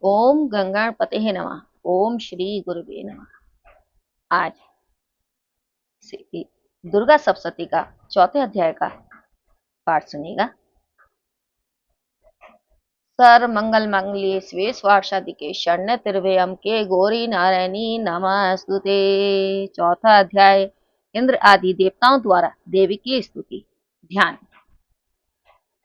ओम गंगापते नमः। ओम श्री गुरुवे नमः। आज से दुर्गा सप्तशती का चौथे अध्याय का पाठ सुनेगा। सर मंगल मंगली स्वे स्वार्षादिके शरण्य तिर्वेयम के गौरी नारायणी नमस्तुते। चौथा अध्याय इंद्र आदि देवताओं द्वारा देवी की स्तुति। ध्यान।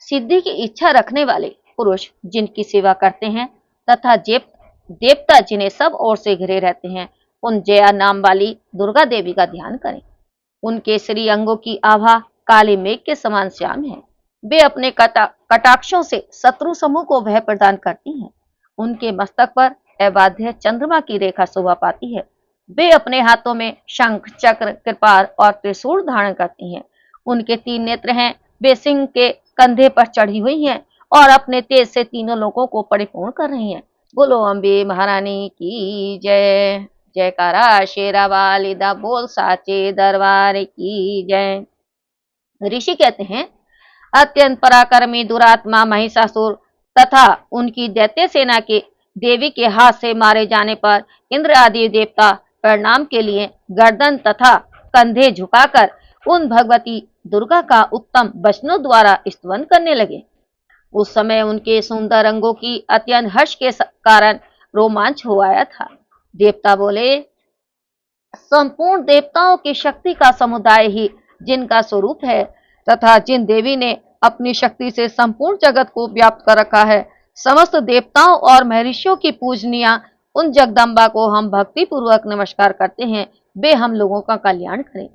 सिद्धि की इच्छा रखने वाले पुरुष जिनकी सेवा करते हैं तथा देवता जिन्हें सब ओर से घिरे रहते हैं, उन जया नाम वाली दुर्गा देवी का ध्यान करें। उनके श्री अंगों की आभा काले मेघ के समान श्याम है। वे अपने कटाक्षों से शत्रु समूह को भय प्रदान करती हैं। उनके मस्तक पर अबाध्य चंद्रमा की रेखा शोभा पाती है। वे अपने हाथों में शंख, चक्र, कृपार और त्रिशूल धारण करती हैं। उनके 3 नेत्र हैं। वे सिंह के कंधे पर चढ़ी हुई हैं और अपने तेज से तीनों लोगों को परिपूर्ण कर रही हैं। बोलो अम्बे महारानी की जय। जयकारा शेरा वाली दा बोल साचे दरबार की जय। ऋषि कहते हैं, अत्यंत पराक्रमी दुरात्मा महिषासुर तथा उनकी दैत्य सेना के देवी के हाथ से मारे जाने पर इंद्र आदि देवता प्रणाम के लिए गर्दन तथा कंधे झुकाकर उन भगवती दुर्गा का उत्तम वचनों द्वारा स्तुति करने लगे। उस समय उनके सुंदर अंगों की अत्यंत हर्ष के कारण रोमांच हो आया था। देवता बोले, संपूर्ण देवताओं की शक्ति का समुदाय ही जिनका स्वरूप है तथा जिन देवी ने अपनी शक्ति से संपूर्ण जगत को व्याप्त कर रखा है, समस्त देवताओं और महर्षियों की पूजनिया उन जगदम्बा को हम भक्ति पूर्वक नमस्कार करते हैं। वे हम लोगों का कल्याण करें।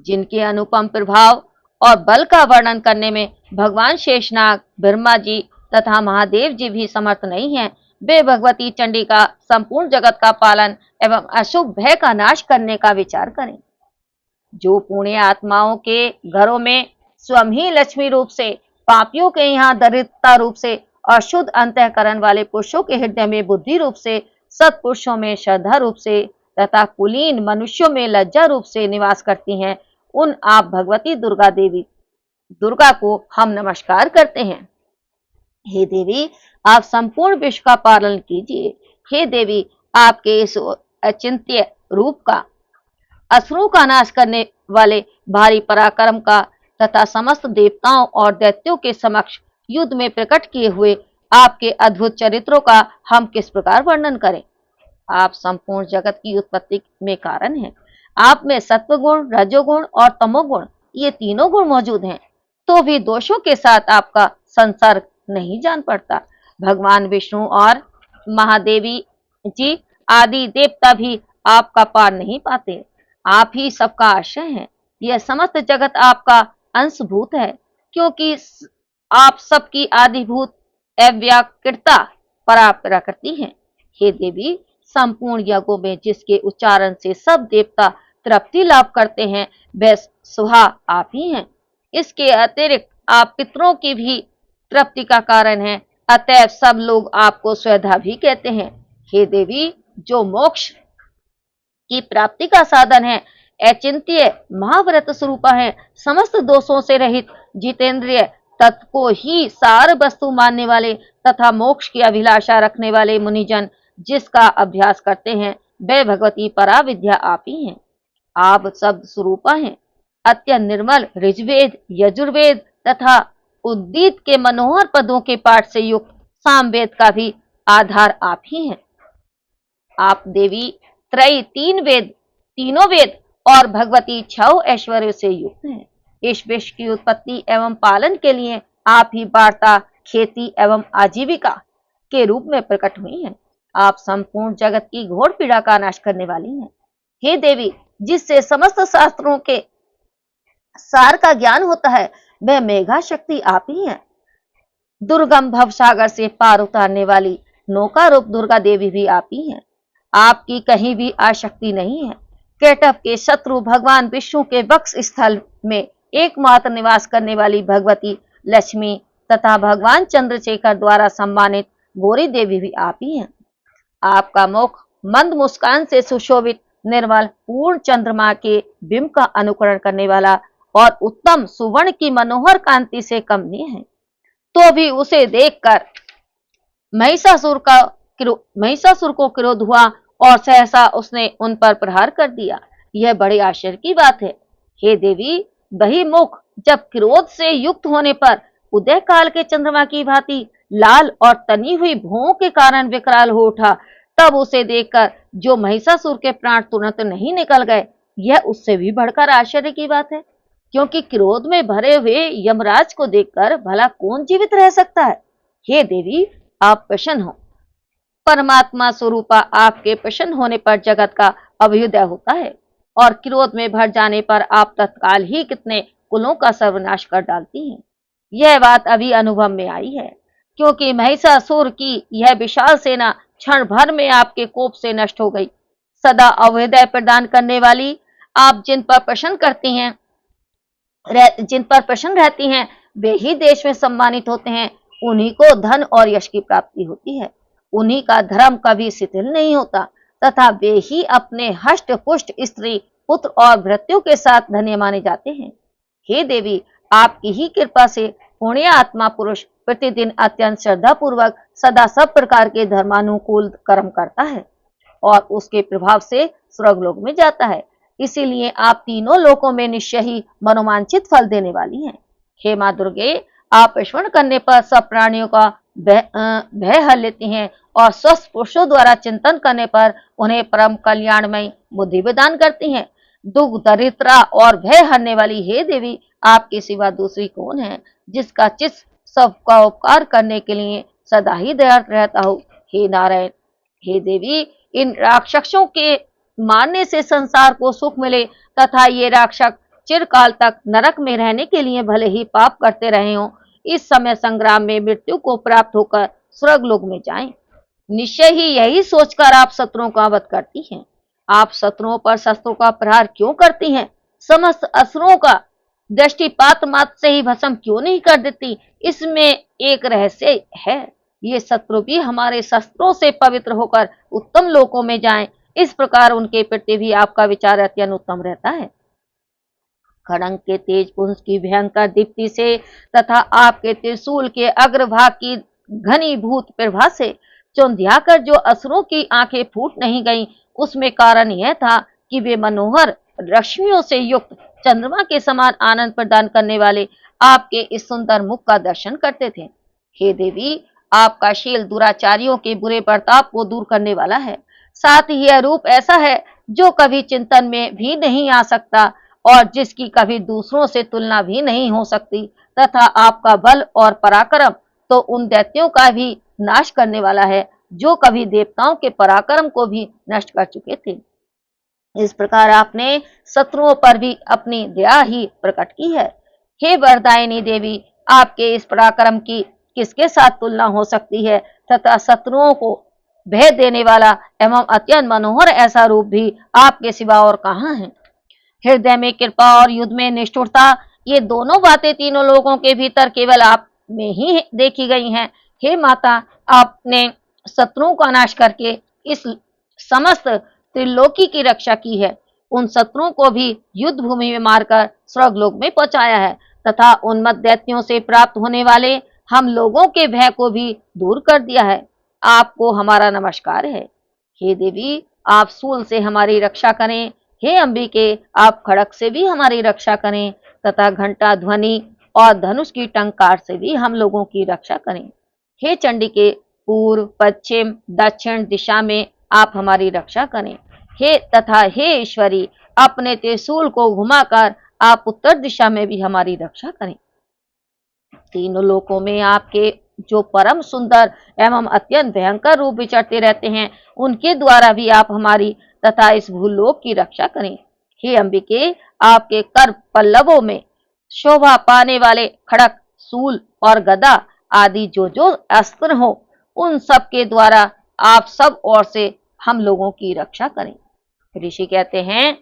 जिनके अनुपम प्रभाव और बल का वर्णन करने में भगवान शेषनाग, ब्रह्मा जी तथा महादेव जी भी समर्थ नहीं हैं, वे भगवती चंडी का संपूर्ण जगत का पालन एवं अशुभ भय का नाश करने का विचार करें। जो पुण्य आत्माओं के घरों में स्वयं ही लक्ष्मी रूप से, पापियों के यहाँ दरिद्रता रूप से, अशुद्ध अंतःकरण वाले पुरुषों के हृदय में बुद्धि रूप से, सत्पुरुषों में श्रद्धा रूप से तथा कुलीन मनुष्यों में लज्जा रूप से निवास करती हैं, उन आप भगवती दुर्गा को हम नमस्कार करते हैं। हे देवी, आप संपूर्ण विश्व का पालन कीजिए। हे देवी, आपके इस अचिंत्य रूप का, असुरों का नाश करने वाले भारी पराक्रम का तथा समस्त देवताओं और दैत्यों के समक्ष युद्ध में प्रकट किए हुए आपके अद्भुत चरित्रों का हम किस प्रकार वर्णन करें। आप संपूर्ण जगत की उत्पत्ति में कारण हैं। आप में सत्वगुण, रजोगुण और तमोगुण, ये तीनों गुण मौजूद हैं, तो भी दोषों के साथ आपका संसर्ग नहीं जान पड़ता। भगवान विष्णु और महादेवी जी आदि देवता भी आपका पार नहीं पाते। आप ही सबका आश्रय हैं। यह समस्त जगत आपका अंशभूत है, क्योंकि आप सबकी आदिभूत अव्याकृता पराप्रकृति हैं। हे देवी, संपूर्ण यज्ञों में जिसके उच्चारण से सब देवता तृप्ति लाभ करते हैं, वह सुहा आप ही हैं। इसके अतिरिक्त आप पितरों की भी तृप्ति का कारण है, अतएव सब लोग आपको स्वधा भी कहते हैं। हे देवी, जो मोक्ष की प्राप्ति का साधन है, अचिंत्य महाव्रत स्वरूपा है, समस्त दोषों से रहित जितेंद्रिय तत्व को ही सार वस्तु मानने वाले तथा मोक्ष की अभिलाषा रखने वाले मुनिजन जिसका अभ्यास करते हैं, वे भगवती पराविद्या आप ही हैं। आप शब्द स्वरूपा हैं। अत्यंत निर्मल ऋग्वेद, यजुर्वेद तथा उद्गीत के मनोहर पदों के पाठ से युक्त सामवेद का भी आधार आप ही हैं। आप देवी त्रयी, तीनों वेद और भगवती 6 ऐश्वर्य से युक्त हैं। इस विश्व की उत्पत्ति एवं पालन के लिए आप ही वार्ता, खेती एवं आजीविका के रूप में प्रकट हुई हैं। आप संपूर्ण जगत की घोर पीड़ा का नाश करने वाली हैं। हे देवी, जिससे समस्त शास्त्रों के सार का ज्ञान होता है, वह मेघा शक्ति आप ही हैं। दुर्गम भवसागर से पार उतारने वाली नौका रूप दुर्गा देवी भी आप ही हैं। आपकी कहीं भी आसक्ति नहीं है। केटव के शत्रु भगवान विष्णु के वक्ष स्थल में एकमात्र निवास करने वाली भगवती लक्ष्मी तथा भगवान चंद्रशेखर द्वारा सम्मानित गौरी देवी भी आप ही हैं। आपका मुख मंद मुस्कान से सुशोभित, निर्मल, पूर्ण चंद्रमा के बिंब का अनुकरण करने वाला और उत्तम सुवर्ण की मनोहर कांति से कमनीय है, तो भी उसे देखकर महिषासुर महिषासुर को क्रोध हुआ और सहसा उसने उन पर प्रहार कर दिया। यह बड़े आश्चर्य की बात है। हे देवी, वही मुख जब क्रोध से युक्त होने पर उदय काल के चंद्रमा की भांति लाल और तनी हुई भौं के कारण विकराल हो उठा, तब उसे देखकर जो महिषासुर के प्राण तुरंत नहीं निकल गए, यह उससे भी बढ़कर आश्चर्य की बात है। क्योंकि क्रोध में भरे हुए यमराज को देखकर भला कौन जीवित रह सकता है। हे देवी, आप प्रसन्न हो। परमात्मा स्वरूपा आपके प्रसन्न होने पर जगत का अभ्युदय होता है और क्रोध में भर जाने पर आप तत्काल ही कितने कुलों का सर्वनाश कर डालती हैं। यह बात अभी अनुभव में आई है, क्योंकि महिषासुर की यह विशाल सेना क्षण भर में आपके कोप से नष्ट हो गई। सदा अभ्युदय प्रदान करने वाली आप जिन पर प्रसन्न रहती हैं, वे ही देश में सम्मानित होते हैं। उन्हीं को धन और यश की प्राप्ति होती है। उन्हीं का धर्म कभी शिथिल नहीं होता तथा वे ही अपने हष्ट पुष्ट स्त्री पुत्र और भृत्यों के साथ धन्य माने जाते हैं। हे देवी, आपकी ही कृपा से पुण्य आत्मा पुरुष प्रतिदिन अत्यंत श्रद्धा पूर्वक सदा सब प्रकार के धर्मानुकूल कर्म करता है और उसके प्रभाव से स्वर्गलोक में जाता है। इसीलिए आप तीनों लोकों में निश्चय ही मनोवांछित फल देने वाली हैं। हे मां दुर्गे, आप स्मरण करने पर सब प्राणियों का भय हर लेती हैं और स्वस्थ पुरुषों द्वारा चिंतन करने पर उन्हें परम कल्याणमय बुद्धि प्रदान करती हैं। दुख दरिद्रा और भय हरने वाली हे देवी, आपके सिवा दूसरी कौन है जिसका चित्त सबका उपकार करने के लिए सदा ही दयाल रहता हो। हे नारायण, हे देवी, इन राक्षसों के मारने से संसार को सुख मिले तथा ये राक्षस चिरकाल तक नरक में रहने के लिए भले ही पाप करते रहे हों, इस समय संग्राम में मृत्यु को प्राप्त होकर स्वर्गलोक में जाएं। निश्चय ही यही सोचकर आप शत्रुओं का वध करती हैं। आप शत्रुओं पर शस्त्रों का प्रहार क्यों करती हैं? समस्त असुरों का दृष्टिपात मात्र से ही भस्म क्यों नहीं कर देती? इसमें एक रहस्य है। ये शत्रु भी हमारे शस्त्रों से पवित्र होकर उत्तम लोकों में जाएं, इस प्रकार उनके प्रति भी आपका विचार अत्यंत उत्तम रहता है। खड़ंग के तेज पुंज की भयंकर दीप्ति से तथा आपके त्रिशूल के अग्रभाग की घनीभूत प्रभा से चौंधियाकर जो असुरों की आंखें फूट नहीं गईं, उसमें कारण यह था कि वे मनोहर रश्मियों से युक्त चंद्रमा के समान आनंद प्रदान करने वाले आपके इस सुंदर मुख का दर्शन करते थे। हे देवी, आपका शील दुराचारियों के बुरे बर्ताव को दूर करने वाला है। साथ ही यह रूप ऐसा है जो कभी चिंतन में भी नहीं आ सकता और जिसकी कभी दूसरों से तुलना भी नहीं हो सकती, तथा आपका बल और पराक्रम तो उन दैत्यों का भी नाश करने वाला है जो कभी देवताओं के पराक्रम को भी नष्ट कर चुके थे। इस प्रकार आपने शत्रुओं पर भी अपनी दया ही प्रकट की है। हे वरदायिनी देवी, आपके इस पराक्रम की किसके साथ तुलना हो सकती है तथा शत्रुओं को भय देने वाला एवं अत्यंत मनोहर ऐसा रूप भी आपके सिवा और कहाँ है? हृदय में कृपा और युद्ध में निष्ठुरता, ये दोनों बातें तीनों लोगों के भीतर केवल आप में ही देखी गई हैं। हे माता, आपने शत्रुओं का नाश करके इस समस्त त्रिलोकी की रक्षा की है। उन शत्रुओं को भी युद्ध भूमि में मारकर स्वर्गलोक में पहुंचाया है तथा उन्मत्त दैत्यों से प्राप्त होने वाले हम लोगों के भय को भी दूर कर दिया है। आपको हमारा नमस्कार है। हे देवी, आप शूल से हमारी रक्षा करें। हे अंबिके, आप खड़क से भी हमारी रक्षा करें तथा घंटा ध्वनि और धनुष की टंकार से भी हम लोगों की रक्षा करें। हे चंडिके, पूर्व पश्चिम दक्षिण दिशा में आप हमारी रक्षा करें। हे ईश्वरी, अपने त्रिशूल को घुमाकर आप उत्तर दिशा में भी हमारी रक्षा करें। तीनों लोकों में आपके जो परम सुंदर एवं अत्यंत भयंकर रूप विचरते रहते हैं, उनके द्वारा भी आप हमारी तथा इस भूलोक की रक्षा करें। हे अंबिके, आपके कर पल्लवों में शोभा पाने वाले खड़क, सूल और गदा आदि जो जो अस्त्र हो, उन सब के द्वारा आप सब ओर से हम लोगों की रक्षा करें। ऋषि कहते हैं,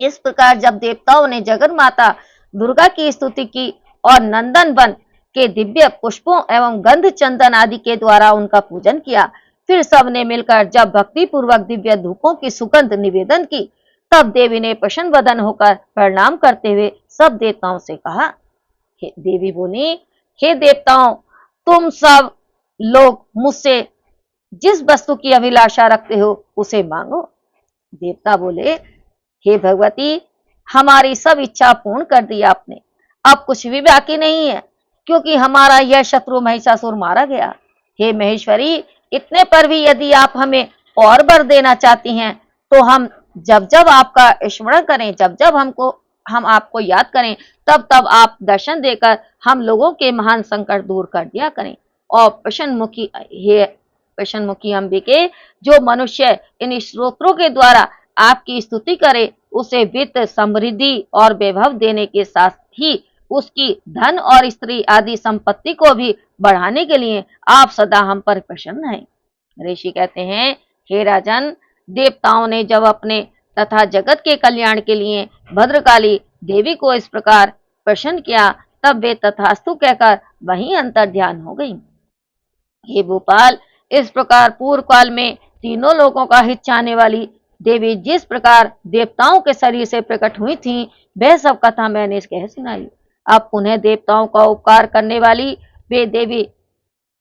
इस प्रकार जब देवताओं ने जगन माता दुर्गा की स्तुति की और नंदन वन के दिव्य पुष्पों एवं गंध चंदन आदि के द्वारा उनका पूजन किया, फिर सबने मिलकर जब भक्ति पूर्वक दिव्य धूपों की सुगंध निवेदन की, तब देवी ने प्रसन्न वदन होकर प्रणाम करते हुए सब देवताओं से कहा। देवी बोली, हे देवताओं, तुम सब लोग मुझसे जिस वस्तु की अभिलाषा रखते हो उसे मांगो। देवता बोले, हे भगवती, हमारी सब इच्छा पूर्ण कर दी आपने, अब कुछ भी बाकी नहीं है, क्योंकि हमारा यह शत्रु महिषासुर मारा गया। हे महेश्वरी, इतने पर भी यदि आप हमें और वर देना चाहती हैं, तो हम जब जब आपका स्मरण करें, जब जब हम आपको याद करें, तब तब आप दर्शन देकर हम लोगों के महान संकट दूर कर दिया करें। और प्रसन्नमुखी अंबिके, जो मनुष्य इन स्तोत्रों के द्वारा आपकी स्तुति करे, उसे वित्त, समृद्धि और वैभव देने के साथ ही उसकी धन और स्त्री आदि संपत्ति को भी बढ़ाने के लिए आप सदा हम पर प्रसन्न हैं। ऋषि कहते हैं, हे राजन, देवताओं ने जब अपने तथा जगत के कल्याण के लिए भद्रकाली देवी को इस प्रकार प्रसन्न किया, तब वे तथास्तु कहकर वहीं अंतर ध्यान हो गई। हे भोपाल, इस प्रकार पूर्व काल में तीनों लोगों का हित चाहने वाली देवी जिस प्रकार देवताओं के शरीर से प्रकट हुई थी, वह सब कथा मैंने कह सुनाई। अब उन्हें देवताओं का उपकार करने वाली वे देवी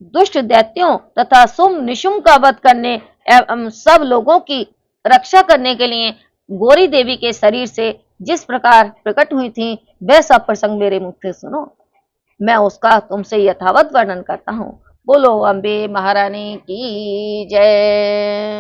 दुष्ट दैत्यों तथा सुम निशुम का वध करने एवं सब लोगों की रक्षा करने के लिए गौरी देवी के शरीर से जिस प्रकार प्रकट हुई थी, वह सब प्रसंग मेरे मुख से सुनो। मैं उसका तुमसे यथावत वर्णन करता हूँ। बोलो अम्बे महारानी की जय।